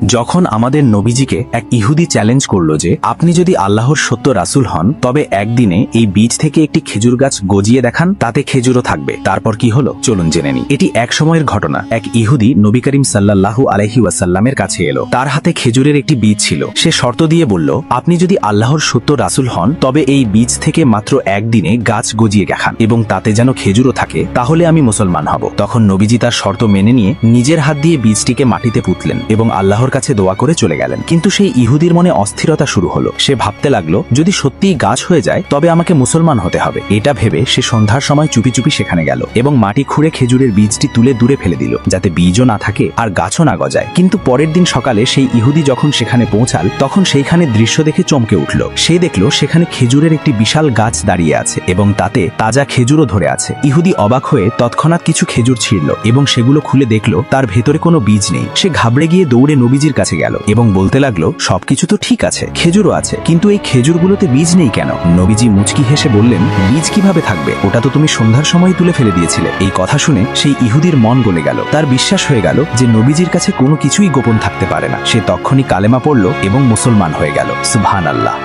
যখন আমাদের নবীজিকে এক ইহুদি চ্যালেঞ্জ করল যে আপনি যদি আল্লাহর সত্য রাসূল হন তবে একদিনে এই বীজ থেকে একটি খেজুর গাছ গজিয়ে দেখান, তাতে খেজুরও থাকবে। তারপর কি হলো চলুন জেনে নিই। এটি এক সময়ের ঘটনা। এক ইহুদি নবী করিম সাল্লাল্লাহু আলাইহি ওয়াসাল্লামের কাছে এলো। তার হাতে খেজুরের একটি বীজ ছিল। সে শর্ত দিয়ে বলল, আপনি যদি আল্লাহর সত্য রাসূল হন তবে এই বীজ থেকে মাত্র একদিনে গাছ গজিয়ে দেখান এবং তাতে যেন খেজুরও থাকে, তাহলে আমি মুসলমান হব। তখন নবীজি তার শর্ত মেনে নিয়ে নিজের হাত দিয়ে বীজটিকে মাটিতে পুঁতলেন এবং আল্লাহর কাছে দোয়া করে চলে গেলেন। কিন্তু সেই ইহুদির মনে অস্থিরতা শুরু হলো। সে ভাবতে লাগলো, যদি সত্যিই গাছ হয়ে যায় তবে আমাকে মুসলমান হতে হবে। এটা ভেবে সে সন্ধ্যার সময় চুপি চুপি সেখানে গেল এবং মাটি খুঁড়ে খেজুরের বীজটি তুলে দূরে ফেলে দিল, যাতে বীজও না থাকে আর গাছও না গজায়। কিন্তু পরের দিন সকালে সেই ইহুদি যখন সেখানে পৌঁছাল তখন সেইখানে দৃশ্য দেখে চমকে উঠল। সে দেখল সেখানে খেজুরের একটি বিশাল গাছ দাঁড়িয়ে আছে এবং তাতে তাজা খেজুরও ধরে আছে। ইহুদি অবাক হয়ে তৎক্ষণাৎ কিছু খেজুর ছিঁড়ল এবং সেগুলো খুলে দেখল তার ভেতরে কোনো বীজ নেই। সে ঘাবড়ে গিয়ে দৌড়ে নবীজির কাছে গেল এবং বলতে লাগলো, সবকিছু তো ঠিক আছে, খেজুরও আছে, কিন্তু এই খেজুরগুলোতে বীজ নেই কেন? নবীজি মুচকি হেসে বললেন, বীজ কিভাবে থাকবে? ওটা তো তুমি সন্ধ্যার সময় তুলে ফেলে দিয়েছিলে। এই কথা শুনে সেই ইহুদির মন গলে গেল। তার বিশ্বাস হয়ে গেল যে নবীজির কাছে কোনো কিছুই গোপন থাকতে পারে না। সে তখনই কালেমা পড়ল এবং মুসলমান হয়ে গেল। সুবহানাল্লাহ।